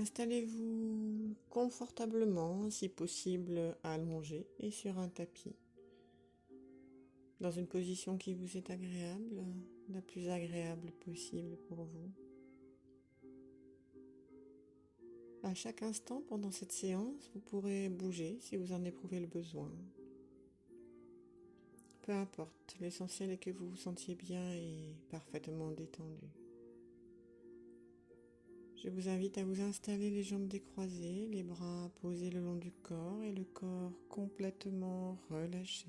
Installez-vous confortablement, si possible allongé et sur un tapis, dans une position qui vous est agréable, la plus agréable possible pour vous. À chaque instant pendant cette séance, vous pourrez bouger si vous en éprouvez le besoin. Peu importe, l'essentiel est que vous vous sentiez bien et parfaitement détendu. Je vous invite à vous installer les jambes décroisées, les bras posés le long du corps et le corps complètement relâché.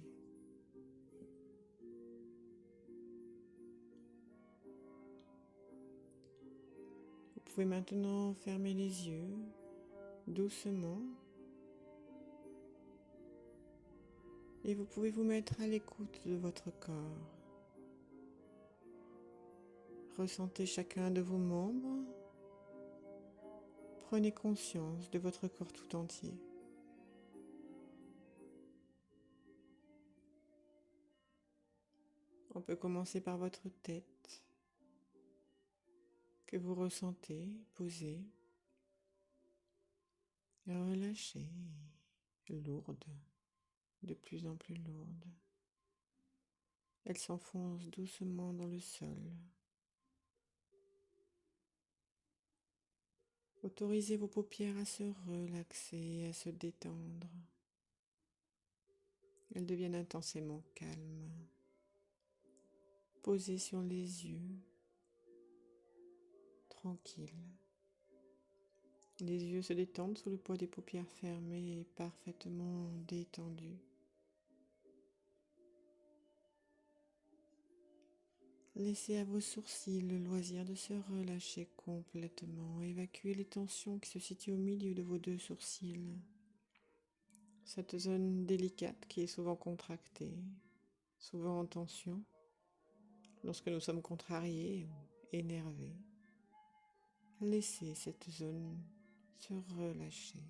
Vous pouvez maintenant fermer les yeux doucement et vous pouvez vous mettre à l'écoute de votre corps. Ressentez chacun de vos membres. Prenez conscience de votre corps tout entier. On peut commencer par votre tête que vous ressentez posée, relâchée, lourde, de plus en plus lourde. Elle s'enfonce doucement dans le sol. Autorisez vos paupières à se relaxer, à se détendre. Elles deviennent intensément calmes. Posées sur les yeux, tranquilles. Les yeux se détendent sous le poids des paupières fermées et parfaitement détendues. Laissez à vos sourcils le loisir de se relâcher complètement. Évacuez les tensions qui se situent au milieu de vos deux sourcils. Cette zone délicate qui est souvent contractée, souvent en tension, lorsque nous sommes contrariés ou énervés. Laissez cette zone se relâcher.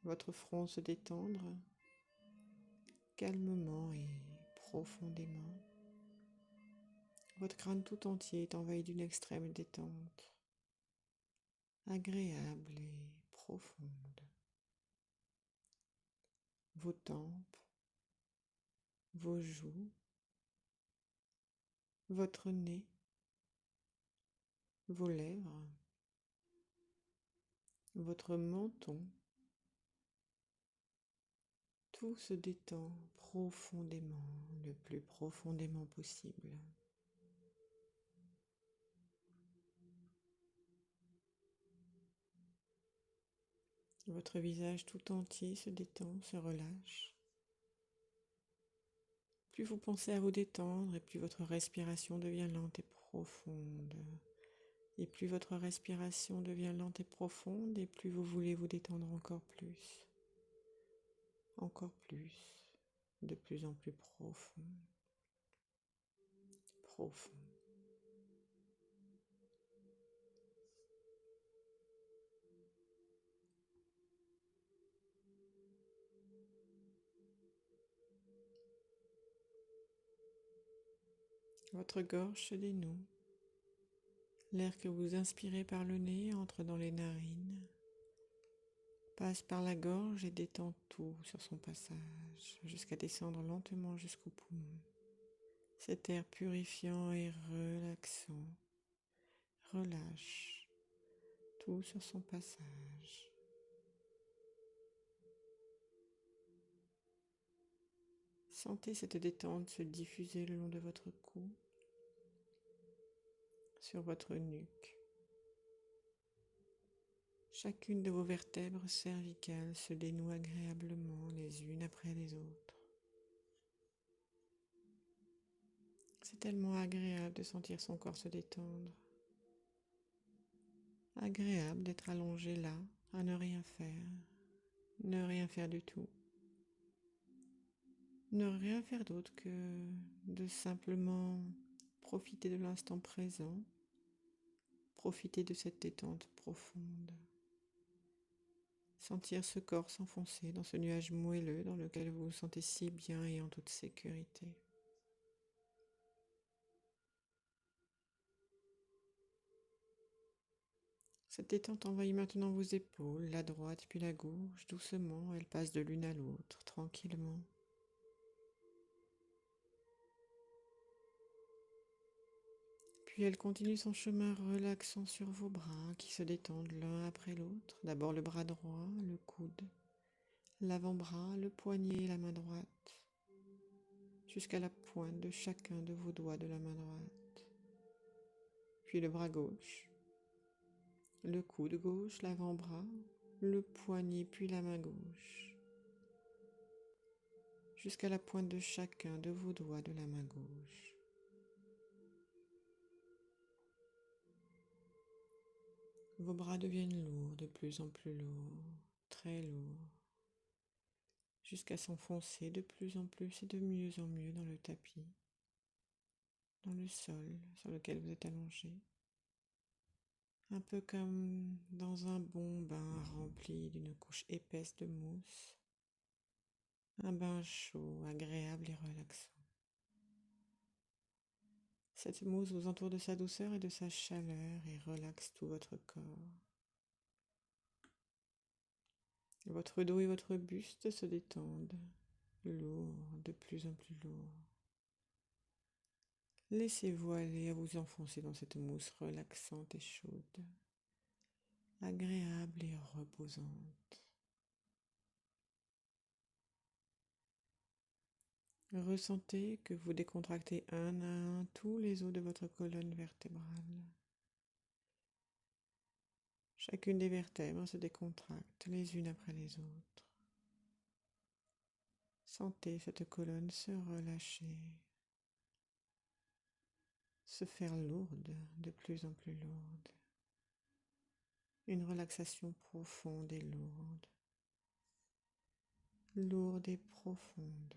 Votre front se détendre calmement et profondément. Votre crâne tout entier est envahi d'une extrême détente, agréable et profonde. Vos tempes, vos joues, votre nez, vos lèvres, votre menton, tout se détend profondément, le plus profondément possible. Votre visage tout entier se détend, se relâche. Plus vous pensez à vous détendre et plus votre respiration devient lente et profonde. Et plus votre respiration devient lente et profonde et plus vous voulez vous détendre encore plus. Encore plus. De plus en plus profond. Profond. Votre gorge se dénoue. L'air que vous inspirez par le nez entre dans les narines, passe par la gorge et détend tout sur son passage, jusqu'à descendre lentement jusqu'au poumon. Cet air purifiant et relaxant relâche tout sur son passage. Sentez cette détente se diffuser le long de votre cou, sur votre nuque. Chacune de vos vertèbres cervicales se dénoue agréablement les unes après les autres. C'est tellement agréable de sentir son corps se détendre. Agréable d'être allongé là, à ne rien faire du tout. Ne rien faire d'autre que de simplement profiter de l'instant présent, profiter de cette détente profonde. Sentir ce corps s'enfoncer dans ce nuage moelleux dans lequel vous vous sentez si bien et en toute sécurité. Cette détente envahit maintenant vos épaules, la droite puis la gauche. Doucement, elle passe de l'une à l'autre, tranquillement. Puis elle continue son chemin relaxant sur vos bras qui se détendent l'un après l'autre. D'abord le bras droit, le coude, l'avant-bras, le poignet et la main droite, jusqu'à la pointe de chacun de vos doigts de la main droite. Puis le bras gauche, le coude gauche, l'avant-bras, le poignet puis la main gauche, jusqu'à la pointe de chacun de vos doigts de la main gauche. Vos bras deviennent lourds, de plus en plus lourds, très lourds, jusqu'à s'enfoncer de plus en plus et de mieux en mieux dans le tapis, dans le sol sur lequel vous êtes allongé. Un peu comme dans un bon bain rempli d'une couche épaisse de mousse. Un bain chaud, agréable et relaxant. Cette mousse vous entoure de sa douceur et de sa chaleur et relaxe tout votre corps. Votre dos et votre buste se détendent, lourds, de plus en plus lourds. Laissez-vous aller à vous enfoncer dans cette mousse relaxante et chaude, agréable et reposante. Ressentez que vous décontractez un à un tous les os de votre colonne vertébrale. Chacune des vertèbres se décontracte les unes après les autres. Sentez cette colonne se relâcher, se faire lourde, de plus en plus lourde. Une relaxation profonde et lourde. Lourde et profonde.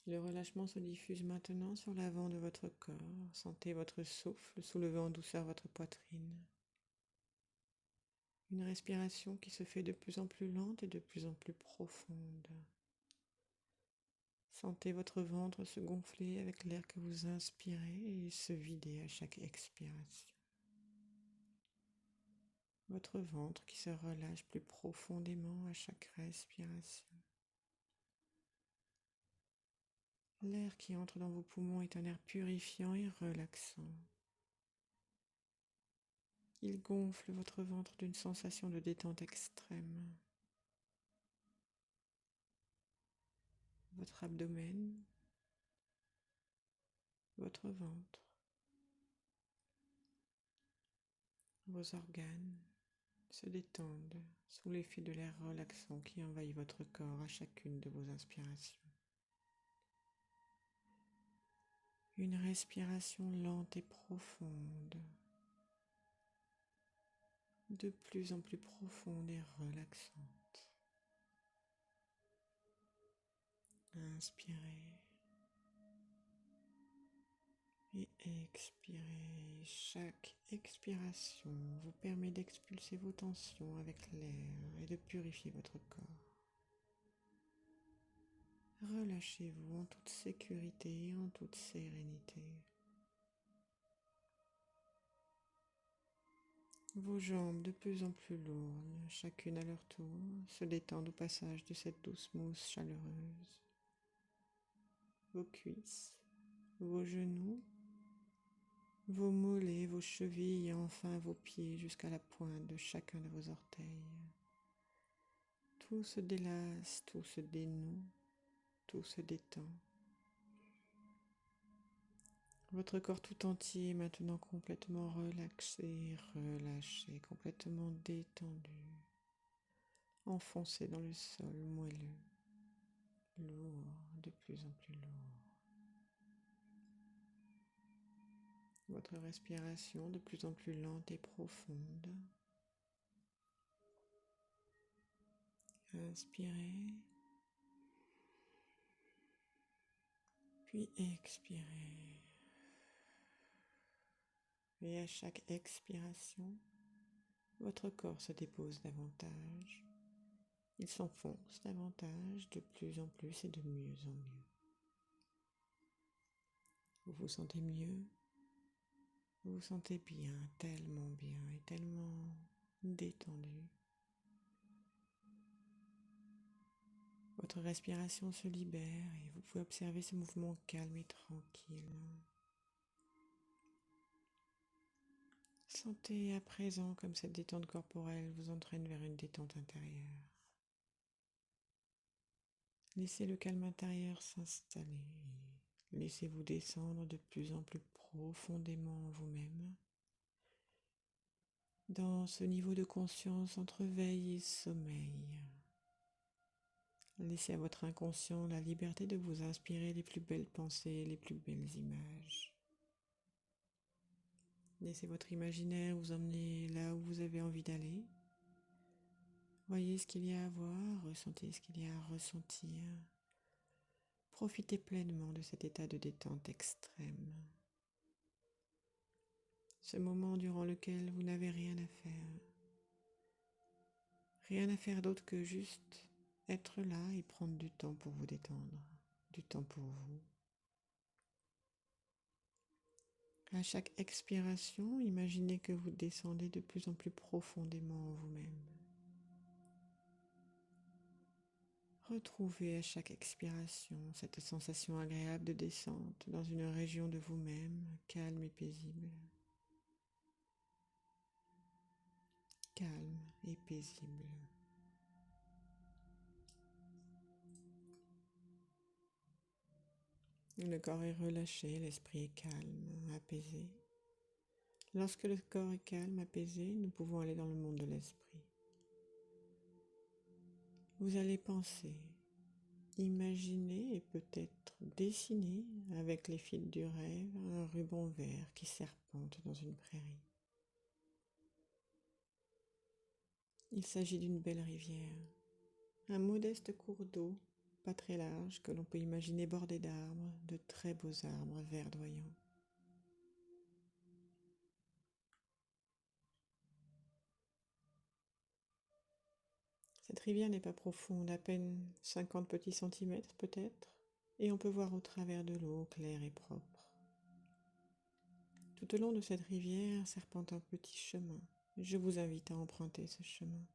Le relâchement se diffuse maintenant sur l'avant de votre corps. Sentez votre souffle soulever en douceur votre poitrine. Une respiration qui se fait de plus en plus lente et de plus en plus profonde. Sentez votre ventre se gonfler avec l'air que vous inspirez et se vider à chaque expiration. Votre ventre qui se relâche plus profondément à chaque respiration. L'air qui entre dans vos poumons est un air purifiant et relaxant. Il gonfle votre ventre d'une sensation de détente extrême. Votre abdomen, votre ventre, vos organes se détendent sous l'effet de l'air relaxant qui envahit votre corps à chacune de vos inspirations. Une respiration lente et profonde, de plus en plus profonde et relaxante. Inspirez et expirez. Chaque expiration vous permet d'expulser vos tensions avec l'air et de purifier votre corps. Relâchez-vous en toute sécurité et en toute sérénité. Vos jambes de plus en plus lourdes, chacune à leur tour, se détendent au passage de cette douce mousse chaleureuse. Vos cuisses, vos genoux, vos mollets, vos chevilles et enfin vos pieds jusqu'à la pointe de chacun de vos orteils. Tout se délasse, tout se dénoue, tout se détend. Votre corps tout entier est maintenant complètement relaxé, relâché, complètement détendu, enfoncé dans le sol moelleux, lourd, de plus en plus lourd. Votre respiration de plus en plus lente et profonde. Inspirez, puis expirez. Et à chaque expiration, votre corps se dépose davantage Il s'enfonce davantage, de plus en plus et de mieux en mieux. Vous vous sentez mieux, vous vous sentez bien et tellement détendu. Votre respiration se libère et vous pouvez observer ce mouvement calme et tranquille. Sentez à présent comme cette détente corporelle vous entraîne vers une détente intérieure. Laissez le calme intérieur s'installer. Laissez-vous descendre de plus en plus profondément en vous-même. Dans ce niveau de conscience entre veille et sommeil. Laissez à votre inconscient la liberté de vous inspirer les plus belles pensées, les plus belles images. Laissez votre imaginaire vous emmener là où vous avez envie d'aller. Voyez ce qu'il y a à voir, ressentez ce qu'il y a à ressentir. Profitez pleinement de cet état de détente extrême. Ce moment durant lequel vous n'avez rien à faire. Rien à faire d'autre que juste être là et prendre du temps pour vous détendre, du temps pour vous. À chaque expiration, imaginez que vous descendez de plus en plus profondément en vous-même. Retrouvez à chaque expiration cette sensation agréable de descente dans une région de vous-même calme et paisible. Calme et paisible. Le corps est relâché, l'esprit est calme, apaisé. Lorsque le corps est calme, apaisé, nous pouvons aller dans le monde de l'esprit. Vous allez penser, imaginer et peut-être dessiner avec les fils du rêve un ruban vert qui serpente dans une prairie. Il s'agit d'une belle rivière, un modeste cours d'eau, pas très large, que l'on peut imaginer bordé d'arbres, de très beaux arbres verdoyants. Cette rivière n'est pas profonde, à peine 50 petits centimètres peut-être, et on peut voir au travers de l'eau claire et propre. Tout au long de cette rivière serpente un petit chemin. Je vous invite à emprunter ce chemin.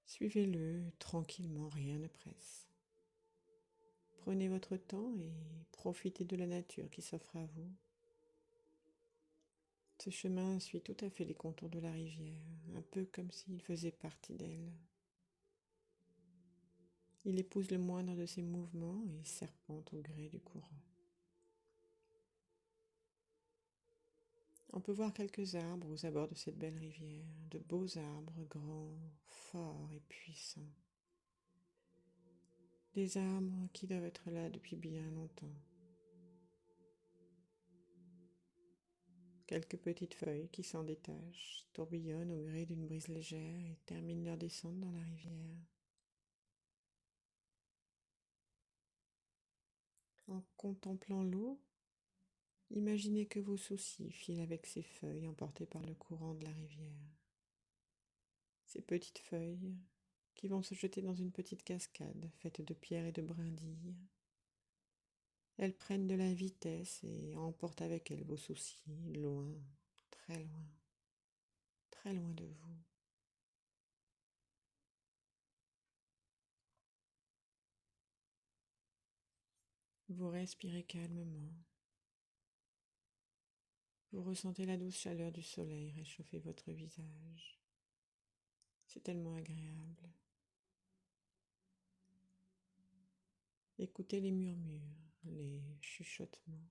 Suivez-le tranquillement, rien ne presse. Prenez votre temps et profitez de la nature qui s'offre à vous. Ce chemin suit tout à fait les contours de la rivière, un peu comme s'il faisait partie d'elle. Il épouse le moindre de ses mouvements et serpente au gré du courant. On peut voir quelques arbres aux abords de cette belle rivière, de beaux arbres grands, forts et puissants. Des arbres qui doivent être là depuis bien longtemps. Quelques petites feuilles qui s'en détachent, tourbillonnent au gré d'une brise légère et terminent leur descente dans la rivière. En contemplant l'eau, imaginez que vos soucis filent avec ces feuilles emportées par le courant de la rivière. Ces petites feuilles qui vont se jeter dans une petite cascade faite de pierres et de brindilles. Elles prennent de la vitesse et emportent avec elles vos soucis loin, très loin, très loin de vous. Vous respirez calmement. Vous ressentez la douce chaleur du soleil réchauffer votre visage. C'est tellement agréable. Écoutez les murmures, les chuchotements,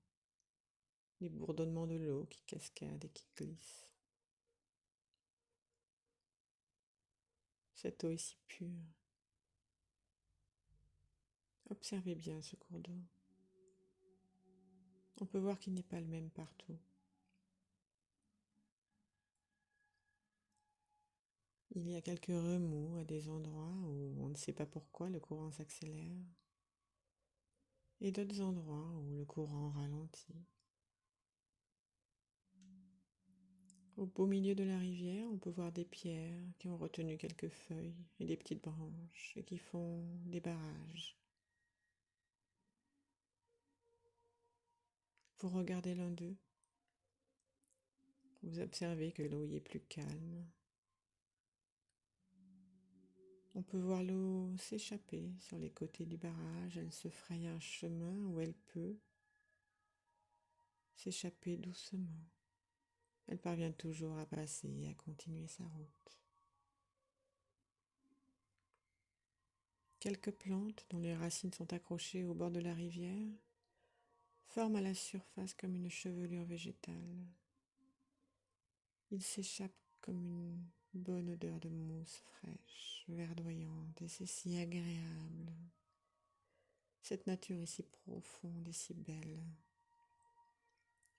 les bourdonnements de l'eau qui cascade et qui glisse. Cette eau est si pure. Observez bien ce cours d'eau. On peut voir qu'il n'est pas le même partout. Il y a quelques remous à des endroits où on ne sait pas pourquoi le courant s'accélère et d'autres endroits où le courant ralentit. Au beau milieu de la rivière, on peut voir des pierres qui ont retenu quelques feuilles et des petites branches et qui font des barrages. Vous regardez l'un d'eux, vous observez que l'eau y est plus calme. On peut voir l'eau s'échapper sur les côtés du barrage, elle se fraye un chemin où elle peut s'échapper doucement. Elle parvient toujours à passer et à continuer sa route. Quelques plantes dont les racines sont accrochées au bord de la rivière forment à la surface comme une chevelure végétale. Il s'échappe comme une bonne odeur de mousse fraîche, verdoyante, et c'est si agréable. Cette nature est si profonde et si belle.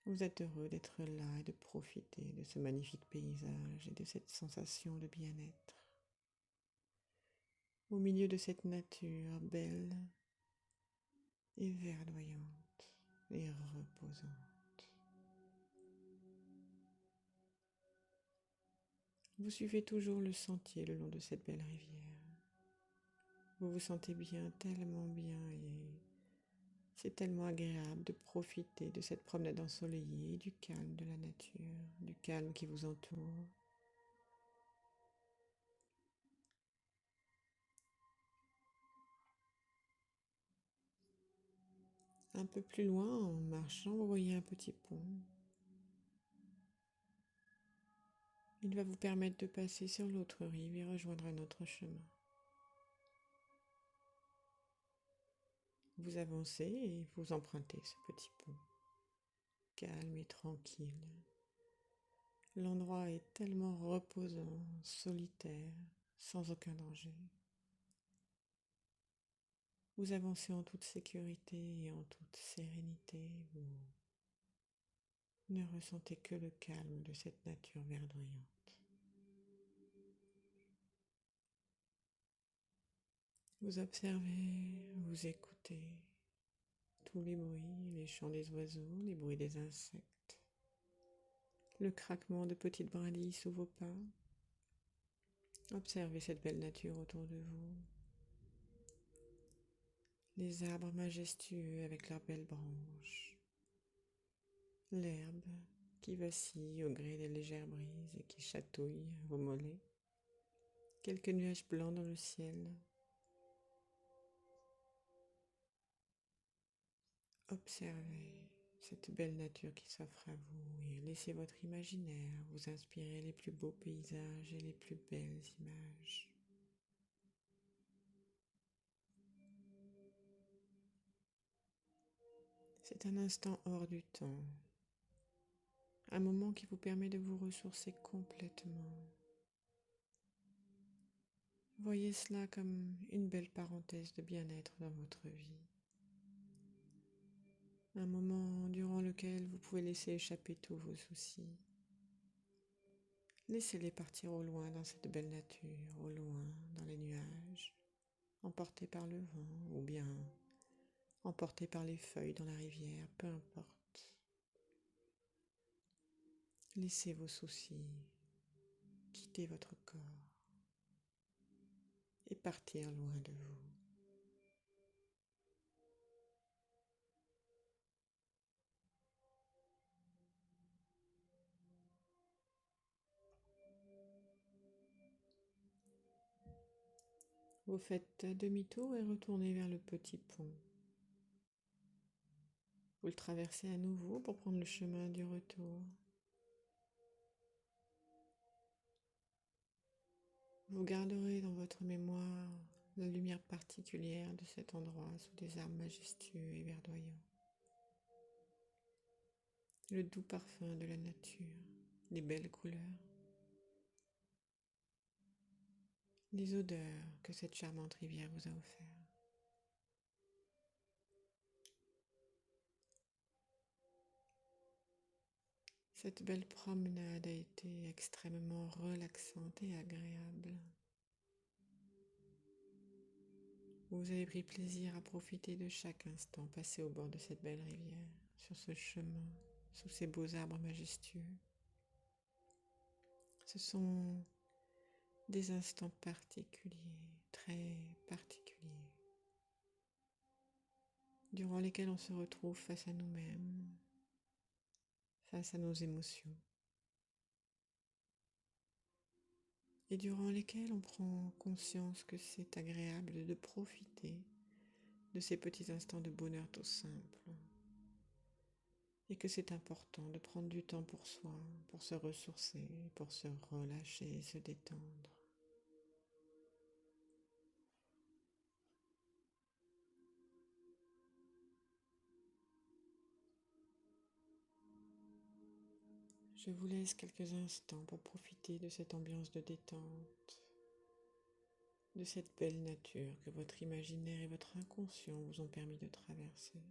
Vous êtes heureux d'être là et de profiter de ce magnifique paysage et de cette sensation de bien-être. Au milieu de cette nature belle et verdoyante et reposante. Vous suivez toujours le sentier le long de cette belle rivière. Vous vous sentez bien, tellement bien, et c'est tellement agréable de profiter de cette promenade ensoleillée, du calme de la nature, du calme qui vous entoure. Un peu plus loin, en marchant, vous voyez un petit pont. Il va vous permettre de passer sur l'autre rive et rejoindre un autre chemin. Vous avancez et vous empruntez ce petit pont, calme et tranquille. L'endroit est tellement reposant, solitaire, sans aucun danger. Vous avancez en toute sécurité et en toute sérénité. Vous ne ressentez que le calme de cette nature verdoyante. Vous observez, vous écoutez tous les bruits, les chants des oiseaux, les bruits des insectes, le craquement de petites brindilles sous vos pas. Observez cette belle nature autour de vous. Les arbres majestueux avec leurs belles branches. L'herbe qui vacille au gré des légères brises et qui chatouille vos mollets. Quelques nuages blancs dans le ciel. Observez cette belle nature qui s'offre à vous et laissez votre imaginaire vous inspirer les plus beaux paysages et les plus belles images. C'est un instant hors du temps, un moment qui vous permet de vous ressourcer complètement. Voyez cela comme une belle parenthèse de bien-être dans votre vie. Un moment durant lequel vous pouvez laisser échapper tous vos soucis. Laissez-les partir au loin dans cette belle nature, au loin dans les nuages, emportés par le vent ou bien emportés par les feuilles dans la rivière, peu importe. Laissez vos soucis quitter votre corps et partir loin de vous. Vous faites demi-tour et retournez vers le petit pont. Vous le traversez à nouveau pour prendre le chemin du retour. Vous garderez dans votre mémoire la lumière particulière de cet endroit sous des arbres majestueux et verdoyants. Le doux parfum de la nature, les belles couleurs, les odeurs que cette charmante rivière vous a offertes. Cette belle promenade a été extrêmement relaxante et agréable. Vous avez pris plaisir à profiter de chaque instant passé au bord de cette belle rivière, sur ce chemin, sous ces beaux arbres majestueux. Ce sont des instants particuliers, très particuliers, durant lesquels on se retrouve face à nous-mêmes, face à nos émotions, et durant lesquels on prend conscience que c'est agréable de profiter de ces petits instants de bonheur tout simples, et que c'est important de prendre du temps pour soi, pour se ressourcer, pour se relâcher, se détendre. Je vous laisse quelques instants pour profiter de cette ambiance de détente, de cette belle nature que votre imaginaire et votre inconscient vous ont permis de traverser.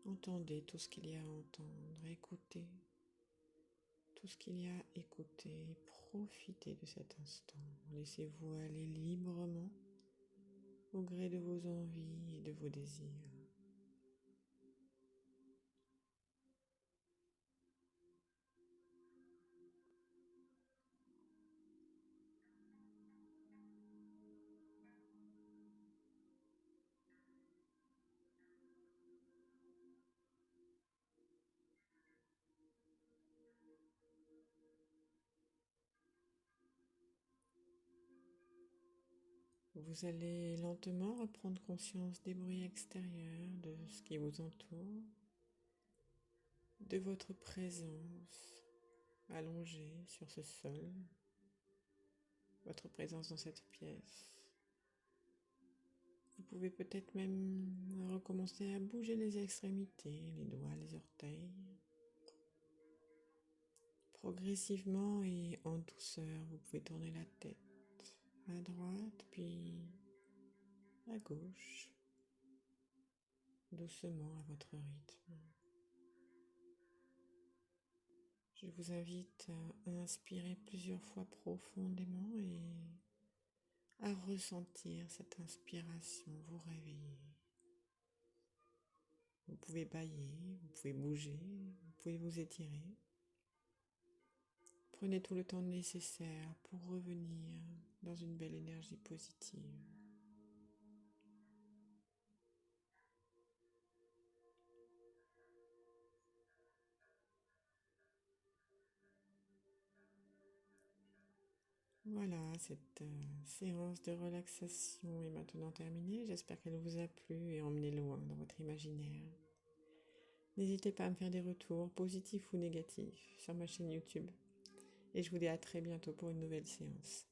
Entendez tout ce qu'il y a à entendre, écoutez tout ce qu'il y a à écouter, profitez de cet instant. Laissez-vous aller librement au gré de vos envies et de vos désirs. Vous allez lentement reprendre conscience des bruits extérieurs, de ce qui vous entoure, de votre présence allongée sur ce sol, votre présence dans cette pièce. Vous pouvez peut-être même recommencer à bouger les extrémités, les doigts, les orteils. Progressivement et en douceur, vous pouvez tourner la tête à droite puis à gauche, doucement à votre rythme. Je vous invite à inspirer plusieurs fois profondément et à ressentir cette inspiration vous réveiller. Vous pouvez bâiller, vous pouvez bouger, vous pouvez vous étirer. Prenez tout le temps nécessaire pour revenir dans une belle énergie positive. Voilà, cette séance de relaxation est maintenant terminée. J'espère qu'elle vous a plu et emmené loin dans votre imaginaire. N'hésitez pas à me faire des retours, positifs ou négatifs, sur ma chaîne YouTube. Et je vous dis à très bientôt pour une nouvelle séance.